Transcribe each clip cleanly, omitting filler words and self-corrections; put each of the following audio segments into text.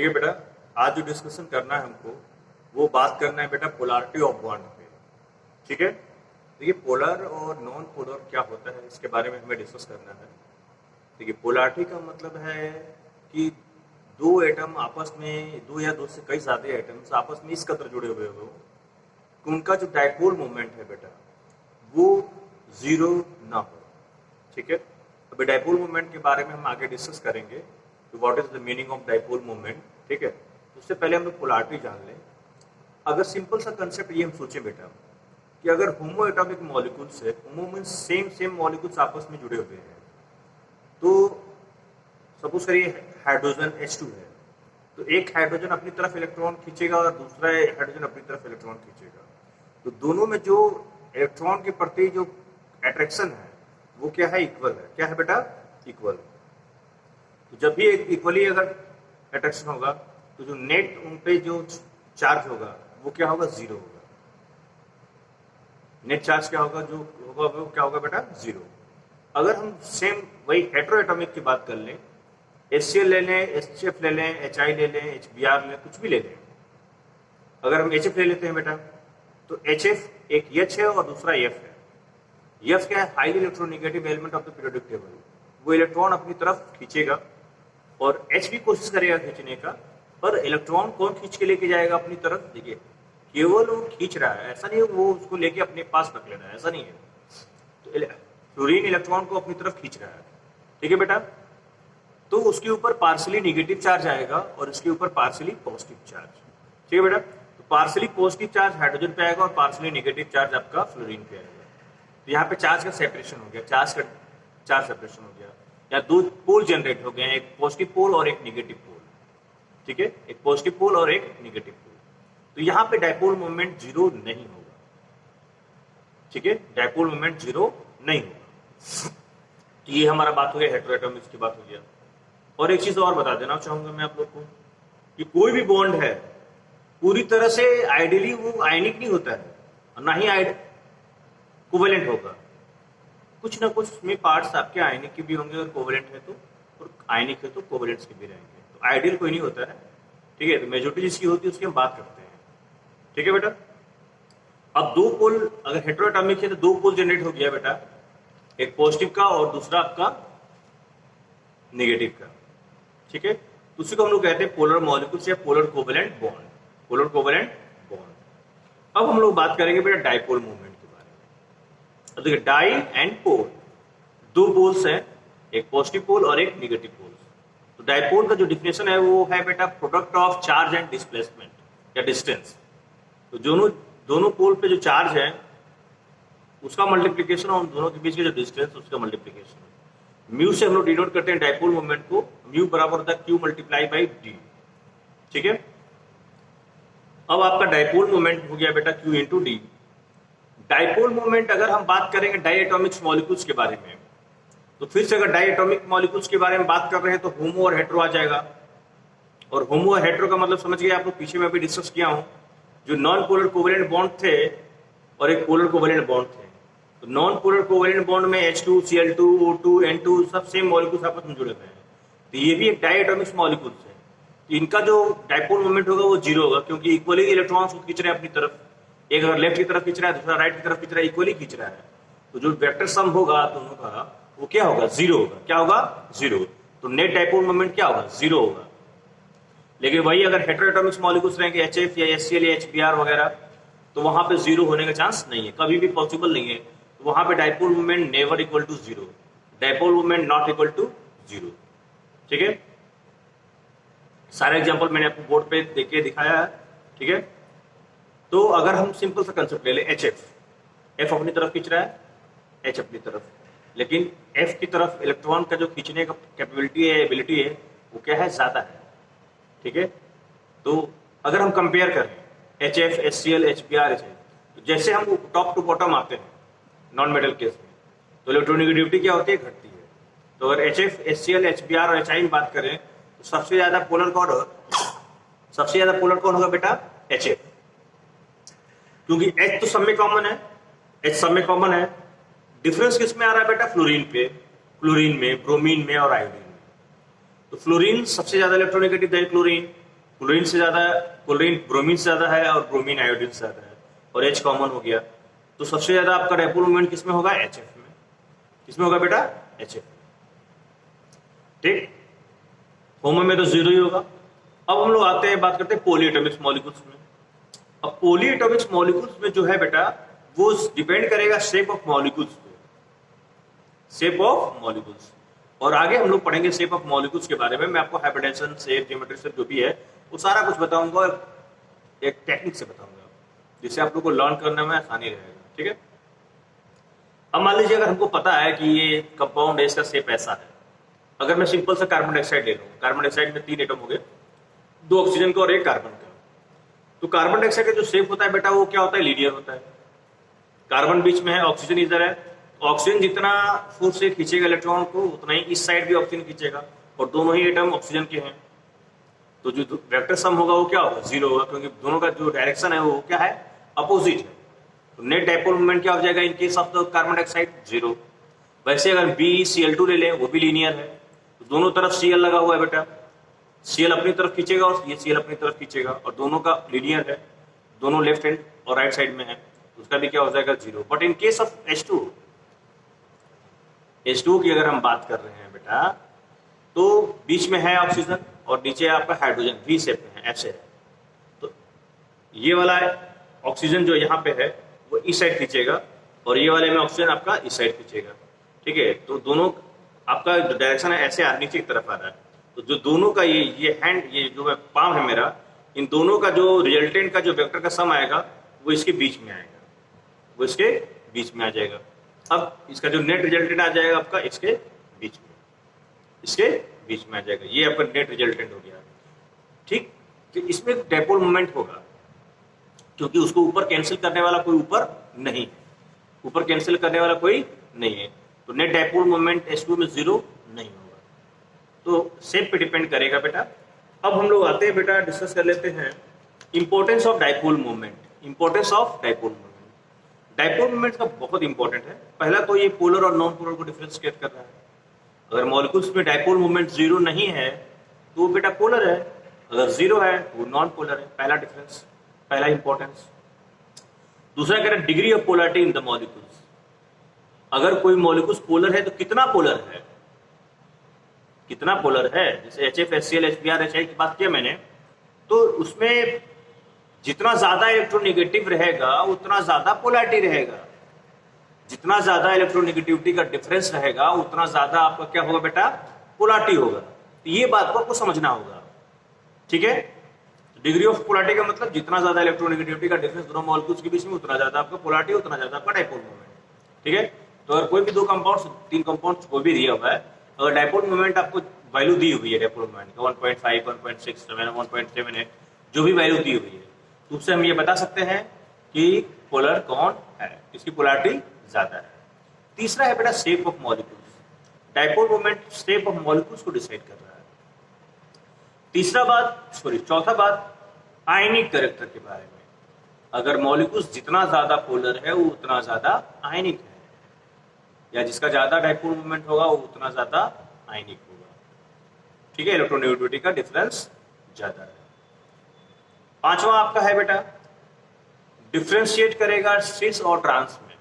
ठीक है बेटा, आज जो डिस्कशन करना है हमको वो बात करना है बेटा पोलैरिटी ऑफ बॉन्ड पे। ठीक है, तो ये पोलर और नॉन पोलर क्या होता है इसके बारे में हमें डिस्कस करना है। देखिए, पोलैरिटी का मतलब है कि दो एटम आपस में, दो या दो से कई ज्यादा एटम्स आपस में इस कदर जुड़े हुए हो कि उनका जो डाइपोल मोमेंट है बेटा वो जीरो ना हो। ठीक है, अभी डाइपोल मोमेंट के बारे में हम आगे डिस्कस करेंगे कि what is the meaning of dipole moment. ठीक है, उससे पहले हम लोग पोलैरिटी जान लें। अगर सिंपल सा कंसेप्ट ये हम सोचें बेटा कि अगर होमो एटॉमिक मॉलिक्यूल्स है, होमो मींस सेम मॉलिक्यूल्स आपस में जुड़े हुए हैं, तो सपोज करिए हाइड्रोजन H2 है, तो एक हाइड्रोजन अपनी तरफ इलेक्ट्रॉन खींचेगा और दूसरा हाइड्रोजन अपनी तरफ इलेक्ट्रॉन खींचेगा, तो दोनों में जो इलेक्ट्रॉन के प्रति जो अट्रैक्शन है वो क्या है, इक्वल है। क्या है बेटा, इक्वल। तो जब भी इक्वली अगर अट्रैक्शन होगा तो जो नेट उन पे जो चार्ज होगा वो क्या होगा, जीरो होगा। नेट चार्ज क्या होगा, जो होगा वो क्या होगा बेटा, जीरो। अगर हम सेम वही हेटेरोएटॉमिक की बात कर लें, HCl ले लें, HF ले लें, HI ले लें, HBr ले लें, कुछ भी ले लें। अगर हम HF ले लेते हैं बेटा तो HF एक H है और दूसरा F है। F क्या है, highly electronegative element of the periodic table. वो इलेक्ट्रॉन अपनी तरफ खींचेगा और H भी कोशिश करेगा खींचने का, पर इलेक्ट्रॉन कौन खींच के लेके जाएगा अपनी तरफ, देखिए केवल वो खींच रहा है, ऐसा नहीं है वो उसको लेके अपने पास रख ले रहा है, ऐसा नहीं है। तो फ्लोरीन इलेक्ट्रॉन को अपनी तरफ खींच रहा है। ठीक है बेटा, तो उसके ऊपर पार्शियली नेगेटिव चार्ज आएगा और इसके ऊपर पार्शियली पॉजिटिव चार्ज। ठीक है बेटा, तो पार्शियली पॉजिटिव चार्ज हाइड्रोजन पे आएगा और पार्शियली नेगेटिव चार्ज आपका फ्लोरीन पे आएगा। तो यहाँ पे चार्ज का सेपरेशन हो गया, चार्ज सेपरेशन हो गया, या दो पोल जनरेट हो गए, एक पॉजिटिव पोल और एक नेगेटिव पोल। ठीक है, एक पॉजिटिव पोल और एक नेगेटिव पोल। तो यहाँ पे डाइपोल मोमेंट जीरो नहीं होगा। ठीक है, डाइपोल मोमेंट जीरो नहीं होगा। तो ये हमारा बात हो गया, हेटेरोएटॉमिक्स की बात हो गया। और एक चीज और बता देना चाहूंगा मैं आप लोग को कि कोई भी बॉन्ड है पूरी तरह से आइडियली वो आयनिक नहीं होता है और ना ही कोवेलेंट होगा। कुछ ना कुछ उसमें पार्ट्स आपके आयनिक के भी होंगे और कोवेलेंट है तो, और आयनिक है तो कोवेलेंट्स के भी रहेंगे। तो आइडियल कोई नहीं होता है। ठीक है, तो मेजोरिटी जिसकी होती है उसकी हम बात करते हैं। ठीक है बेटा, अब दो पोल अगर हेटेरोएटॉमिक है तो दो पोल जनरेट हो गया बेटा, एक पॉजिटिव का और दूसरा आपका नेगेटिव का। ठीक है, तो उसी को हम लोग कहते हैं पोलर मॉलिक्यूल्स या polar covalent bond, polar covalent bond. अब हम लोग बात करेंगे बेटा डाइपोल मूवमेंट के बारे में। अब देखिए, डाई एंड पोल, दो पोल्स हैं, एक पॉजिटिव पोल और एक नेगेटिव पोल। तो डाइपोल का जो डिफिनेशन है वो है बेटा product of charge and displacement या डिस्टेंस। तो दोनों पोल पे जो चार्ज है उसका मल्टीप्लीकेशन और दोनों के बीच के जो डिस्टेंस उसका मल्टीप्लीकेशन। म्यू से हम लोग डिनोट करते हैं डाइपोल मोमेंट को, म्यू बराबर होता है Q मल्टीप्लाई बाई D। ठीक है, अब आपका डाइपोल मोमेंट हो गया बेटा Q into D। Dipole moment अगर हम बात करेंगे डाइएटॉमिक्स मॉलिक्यूल्स के बारे में, तो फिर से अगर डाइएटॉमिक मॉलिक्यूल्स के बारे में बात कर रहे हैं तो होमो और हेटेरो आ जाएगा। और होमो और हेटेरो का मतलब समझ गए आप लोग, पीछे में भी डिस्कस किया हूं। जो नॉन पोलर कोवेलेंट बॉन्ड थे और एक पोलर कोवेलेंट बॉन्ड थे, तो नॉन पोलर कोवेलेंट बॉन्ड में H2, Cl2, O2, N2 सब सेम मॉलिक्यूल्स आपस में जुड़े हुए हैं। तो ये भी एक डाइएटॉमिक्स मॉलिक्यूल्स है। तो इनका जो डाइपोल मोमेंट होगा वो जीरो होगा, क्योंकि इक्वली इलेक्ट्रॉन्स को खींच रहे हैं अपनी तरफ। एक अगर लेफ्ट की तरफ खींच रहा है, दूसरा राइट की तरफ खींच रहा है, इक्वली खींच रहा है। तो जो वेक्टर सम होगा दोनों का वो क्या होगा, जीरो होगा। क्या होगा, जीरो। तो नेट डाइपोल मोमेंट क्या होगा, जीरो होगा। लेकिन वही अगर हेटेरोएटॉमिक्स मॉलिक्यूल्स रहेंगे HF या HCl या HBr वगैरह, तो वहां पे जीरो होने का चांस नहीं है, कभी भी पॉसिबल नहीं है। तो वहां पे dipole moment never equal to zero, dipole moment not equal to zero. ठीक है, सारे एग्जांपल मैंने आपको बोर्ड पे देख के दिखाया है। ठीक है, तो अगर हम सिंपल सा कंसेप्ट ले ले, HF, F अपनी तरफ खींच रहा है, H अपनी तरफ, लेकिन F की तरफ इलेक्ट्रॉन का जो खींचने का कैपेबिलिटी है, एबिलिटी है, वो क्या है, ज्यादा है। ठीक है, तो अगर हम कंपेयर करें HF, HCl, HBr, तो जैसे हम टॉप टू बॉटम आते हैं नॉन मेटल केस में, तो इलेक्ट्रोनेगेटिविटी क्या होती है, घटती है। तो अगर HF, HCl, HBr और HI में बात करें तो सबसे ज्यादा पोलर कौन होगा बेटा, HF, क्योंकि H तो सब में कॉमन है, H सब में कॉमन है। डिफरेंस किस में आ रहा है बेटा, फ्लोरीन पे, क्लोरीन में, ब्रोमीन में और आयोडीन में। तो फ्लोरीन सबसे ज्यादा इलेक्ट्रोनेगेटिव है, क्लोरीन, क्लोरीन से ज्यादा, क्लोरीन ब्रोमीन से ज्यादा है और ब्रोमीन आयोडीन से ज्यादा है, और H कॉमन हो गया, तो सबसे ज्यादा आपका डायपोल मोमेंट किसमें होगा? HF में। किसमें होगा बेटा? HF। ठीक, होमो में तो जीरो ही होगा। अब हम लोग आते हैं, बात करते हैं पॉलीएटॉमिक मॉलिक्यूल्स में। अब पॉलीएटॉमिक मॉलिक्यूल्स में जो है बेटा, वो डिपेंड करेगा शेप ऑफ मॉलिक्यूल्स पे, शेप ऑफ मॉलिक्यूल्स। और आगे हम लोग पढ़ेंगे शेप ऑफ मॉलिक्यूल्स के बारे में। मैं आपको हाइपरटेंशन शेप, ज्योमेट्री शेप जो भी है वो सारा कुछ बताऊंगा, एक टेक्निक से बताऊंगा, जिससे आप लोग को लर्न करने में आसानी रहेगा। ठीक है, अब मान लीजिए अगर हमको पता है कि ये कंपाउंड है, इसका शेप ऐसा है। अगर मैं सिंपल सा कार्बन डाइऑक्साइड ले लूँ, कार्बन डाइऑक्साइड में 3 एटम हो गए, 2 ऑक्सीजन का और 1 कार्बन का। तो कार्बन डाइऑक्साइड का जो शेप होता है बेटा, वो क्या होता है? लीनियर होता है। कार्बन बीच में है, ऑक्सीजन इधर है। ऑक्सीजन जितना फोर्स से खींचेगा इलेक्ट्रॉन को, उतना ही इस साइड भी ऑक्सीजन खींचेगा, और दोनों ही एटम ऑक्सीजन के हैं। तो जो वेक्टर सम होगा वो क्या होगा? जीरो होगा, क्योंकि दोनों का जो डायरेक्शन है वो क्या है? अपोजिट है। तो नेट डायपोल मोमेंट क्या हो जाएगा in case of the carbon dioxide? Zero. वैसे अगर BeCl2 ले लें, वो भी लीनियर है, तो दोनों तरफ Cl लगा हुआ है बेटा, Cl अपनी तरफ खींचेगा और ये Cl अपनी तरफ खींचेगा, और दोनों का लीनियर है, दोनों लेफ्ट हैंड और राइट साइड में है, तो उसका भी क्या हो जाएगा? Zero. But in case of H2 की अगर हम बात कर रहे हैं बेटा, तो बीच में है ऑक्सीजन और नीचे आपका हाइड्रोजन V शेप में है, ऐसे है। तो ये वाला ऑक्सीजन जो यहाँ पे है वो इस साइड खींचेगा, और ये वाले में ऑक्सीजन आपका इस साइड खींचेगा। ठीक है, तो दोनों आपका जो डायरेक्शन है ऐसे नीचे की तरफ आ रहा है। तो जो दोनों का ये हैंड, ये जो पाम है मेरा, इन दोनों का जो रिजल्टेंट का जो वेक्टर का सम आएगा वो इसके बीच में आएगा, वो इसके बीच में आ जाएगा। अब इसका जो नेट रिजल्टेंट आ जाएगा आपका इसके बीच में, इसके बीच में आ जाएगा। ये आपका नेट रिजल्टेंट हो गया। ठीक, तो इसमें डायपोल मोमेंट होगा, क्योंकि उसको ऊपर कैंसिल करने वाला कोई ऊपर नहीं है, ऊपर कैंसिल करने वाला कोई नहीं है, तो नेट डायपोल मोमेंट H2 में जीरो नहीं होगा। तो शेप पे डिपेंड करेगा बेटा। अब हम लोग आते हैं बेटा, डिस्कस कर लेते हैं importance of dipole moment. Importance of dipole moment, dipole moment का बहुत इंपॉर्टेंट है। पहला तो ये पोलर और नॉन पोलर को डिफरेंशिएट कर रहा है। अगर मॉलिक्यूल्स में डायपोल मोमेंट जीरो नहीं है तो वो बेटा पोलर है, अगर जीरो है तो वो नॉन पोलर है। पहला डिफरेंस, पहला इंपॉर्टेंस। दूसरा कह रहा है degree of polarity in the molecules. अगर कोई मॉलिक्यूल्स पोलर है तो कितना पोलर है, कितना पोलर है। जैसे HF, HCl, HBr, HI की बात किया मैंने, तो उसमें जितना ज्यादा इलेक्ट्रोनेगेटिव रहेगा उतना ज्यादा पोलैरिटी रहेगा, जितना ज्यादा इलेक्ट्रोनेगेटिविटी का डिफरेंस रहेगा उतना ज्यादा आपका क्या होगा बेटा? पोलैरिटी होगा। तो ये बात को आपको समझना होगा। ठीक है, डिग्री ऑफ पोलैरिटी का मतलब जितना ज्यादा इलेक्ट्रोनेगेटिविटी का डिफरेंस दोनों मॉलिक्यूल्स के बीच में, उतना ज्यादा आपका पोलैरिटी, उतना ज्यादा आपका डायपोल मोमेंट। ठीक है, तो अगर कोई भी 2 कंपाउंड्स, 3 कंपाउंड्स कोई भी दिया हुआ है, अगर डायपोल मोमेंट आपको वैल्यू दी हुई है डायपोल मोमेंट का 1.5, 1.67, 1.78, जो भी वैल्यू दी हुई है, तो उससे हम ये बता सकते हैं कि पोलर कौन है, इसकी पोलैरिटी ज्यादा है। तीसरा है बेटा shape of molecules. Dipole moment shape of molecules को डिसाइड कर रहा है। चौथा बात आयनिक कैरेक्टर के बारे में। अगर मॉलिक्यूल्स जितना ज्यादा पोलर है वो उतना ज्यादा आयनिक है, या जिसका ज्यादा डायपोल मोमेंट होगा वो उतना ज्यादा आयनिक होगा। ठीक है, इलेक्ट्रोनेगेटिविटी का डिफरेंस ज्यादा है। पांचवा आपका है बेटा डिफरेंशिएट करेगा सिस और ट्रांस में।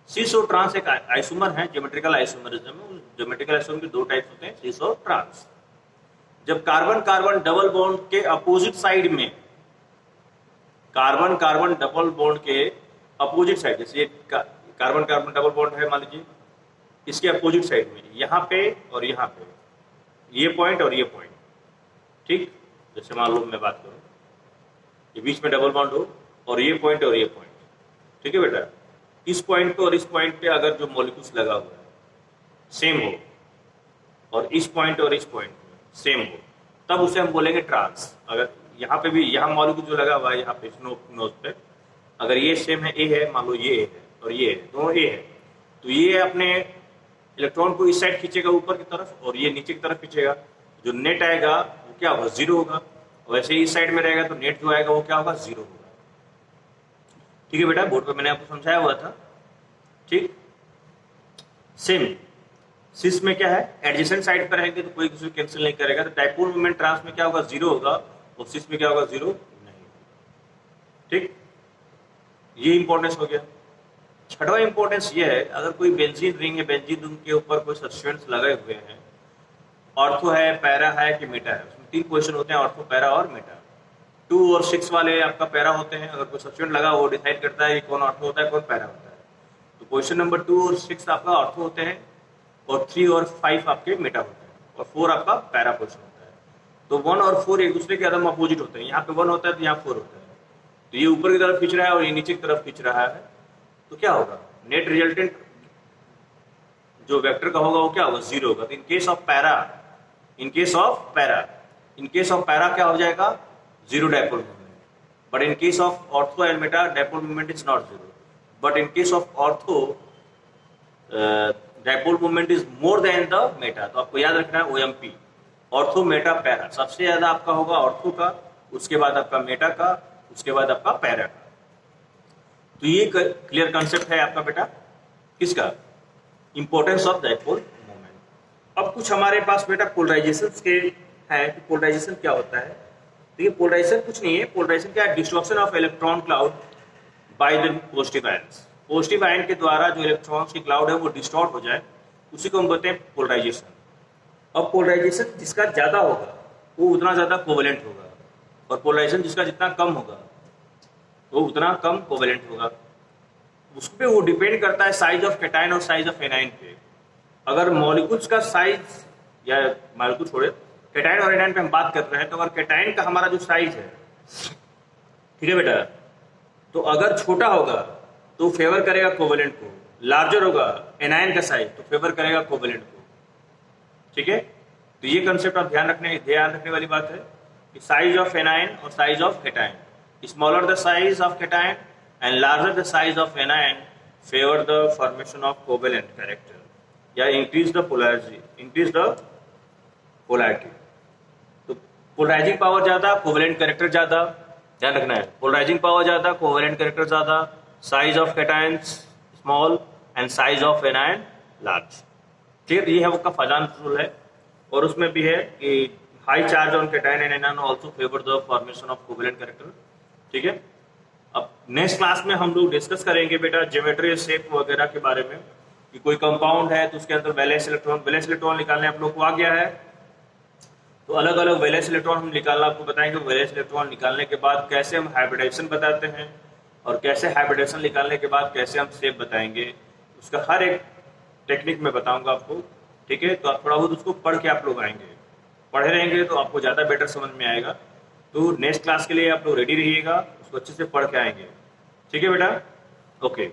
सिस और ट्रांस एक आइसोमर है, ज्योमेट्रिकल आइसोमरिज्म में। ज्योमेट्रिकल आइसोमर के 2 टाइप्स होते हैं, सिस और ट्रांस। जब कार्बन कार्बन डबल बॉन्ड के अपोजिट साइड में, कार्बन कार्बन डबल बॉन्ड के अपोजिट साइड, जैसे ये कार्बन कार्बन डबल बॉन्ड है मान लीजिए, इसके अपोजिट साइड में यहाँ पे और यहाँ पे, ये पॉइंट और ये पॉइंट। ठीक, जैसे मान लो मैं बात करूं, ये बीच में डबल बॉन्ड हो और ये पॉइंट और ये पॉइंट। ठीक है बेटा, इस पॉइंट पे और इस पॉइंट पे अगर जो मॉलिक्यूल्स लगा हुआ है सेम हो, और इस पॉइंट और इस पॉइंट में सेम हो, तब उसे हम बोलेंगे ट्रांस। अगर यहाँ पे भी, यहाँ मॉलिक्यूल जो लगा हुआ है यहाँ पे नोज पे, अगर ये सेम है, ए है, मान लो ये है और ये है, दोनों ए है, तो ये अपने इलेक्ट्रॉन को इस साइड खींचेगा ऊपर की तरफ और ये नीचे की तरफ खींचेगा। जो नेट आएगा वो क्या होगा? जीरो होगा। वैसे ही इस साइड में रहेगा तो नेट जो आएगा वो क्या होगा? जीरो होगा। ठीक है बेटा, बोर्ड पे मैंने आपको समझाया हुआ था। ठीक, सेम सिस में क्या है, एडजेसेंट साइड पर रहेंगे तो कोई किसी को कैंसिल नहीं करेगा, तो डायपोल मोमेंट ट्रांस में क्या होगा? जीरो होगा। और 6 में क्या होगा 0 नहीं। ठीक, ये इंपॉर्टेंस हो गया। छठवां इंपॉर्टेंस ये है, अगर कोई बेंजीन रिंग है, बेंजीन रिंग के ऊपर कोई सब्सटेंस लगे हुए हैं, ऑर्थो है, पैरा है कि मेटा है, उसमें 3 क्वेश्चन होते हैं, ऑर्थो, पैरा और मेटा। 2 और 6 वाले आपका पैरा होते हैं, अगर कोई सब्सटेंस लगा वो डिसाइड करता है कि कौन ऑर्थो होता है कौन पैरा होता है। तो क्वेश्चन नंबर 2 और 6 आपका ऑर्थो होते हैं और 3 और 5 आपके मेटा होते हैं और 4 आपका पैरा क्वेश्चन होता है। तो 1 और 4 एक दूसरे के एकदम अपोजिट होते हैं, यहाँ पे 1 होता है तो यहाँ 4 होता है। तो ये ऊपर की तरफ खींच रहा है और ये नीचे की तरफ खींच रहा है, तो क्या होगा, नेट रिजल्टेंट जो वेक्टर का होगा वो क्या होगा 0 होगा। तो इन केस ऑफ पैरा क्या हो जाएगा 0 dipole moment, but in case of ortho and Meta dipole moment is not 0, but in case of ortho dipole moment is more than the Meta. तो आपको याद रखना है OMP, ऑर्थो मेटा पैरा, सबसे ज्यादा आपका होगा ऑर्थो का, उसके बाद आपका मेटा का, उसके बाद आपका पैरा का। तो ये क्लियर कॉन्सेप्ट है आपका बेटा किसका, इंपॉर्टेंस ऑफ डायपोल मोमेंट। अब कुछ हमारे पास बेटा पोलराइजेशन के है कि पोलराइजेशन क्या होता है। तो ये पोलराइजेशन कुछ नहीं है, पोलराइजेशन क्या है, destruction of electron cloud by the positive ions. Positive ion के द्वारा जो इलेक्ट्रॉन्स की क्लाउड है वो डिस्टॉर्ट हो जाए, उसी को हम कहते हैं पोलराइजेशन। अब पोलराइजेशन जिसका ज्यादा होगा वो उतना ज्यादा कोवेलेंट होगा, और पोलराइजेशन जिसका जितना कम होगा वो उतना कम कोवेलेंट होगा। उस पर वो डिपेंड करता है साइज ऑफ कैटायन और साइज ऑफ एनायन पे। अगर मॉलिक्यूल्स का साइज, या मॉलिक्यूल छोड़े, कैटायन और एनायन पे हम बात कर रहे हैं, तो अगर कैटायन का हमारा जो साइज है, ठीक है बेटा, तो अगर छोटा होगा तो फेवर करेगा कोवेलेंट को, लार्जर होगा एनायन का साइज तो फेवर करेगा कोवेलेंट को। ठीक है, तो ये कंसेप्ट आप ध्यान रखने वाली बात है कि साइज ऑफ एनायन और size of cation, smaller the size of cation and larger the size of anion favor the formation of covalent character, या increase the polarity। तो पोलराइजिंग पावर ज्यादा, कोवेलेंट कैरेक्टर ज्यादा, ध्यान रखना है, पोलराइजिंग पावर ज्यादा, covalent character ज्यादा, size of cations small and size of anion large. ठीक है, ये है वो का फाजान रूल है, और उसमें भी है कि high charge on cation and anion also favour the formation of covalent character. ठीक है, अब नेक्स्ट क्लास में हम लोग डिस्कस करेंगे बेटा ज्योमेट्री शेप वगैरह के बारे में, कि कोई कंपाउंड है तो उसके अंदर वैलेंस इलेक्ट्रॉन निकालने आप लोग को आ गया है, तो अलग अलग वैलेंस इलेक्ट्रॉन हम निकालना आपको बताएंगे। वैलेंस इलेक्ट्रॉन निकालने के बाद कैसे हम हाइब्रिडाइजेशन बताते हैं, और कैसे हाइब्रिडाइजेशन निकालने के बाद कैसे हम शेप बताएंगे, उसका हर एक टेक्निक में बताऊंगा आपको। ठीक है, तो आप थोड़ा बहुत उसको पढ़ के आप लोग आएंगे, पढ़े रहेंगे तो आपको ज़्यादा बेटर समझ में आएगा। तो नेक्स्ट क्लास के लिए आप लोग रेडी रहिएगा, उसको अच्छे से पढ़ के आएंगे। ठीक है बेटा, ओके।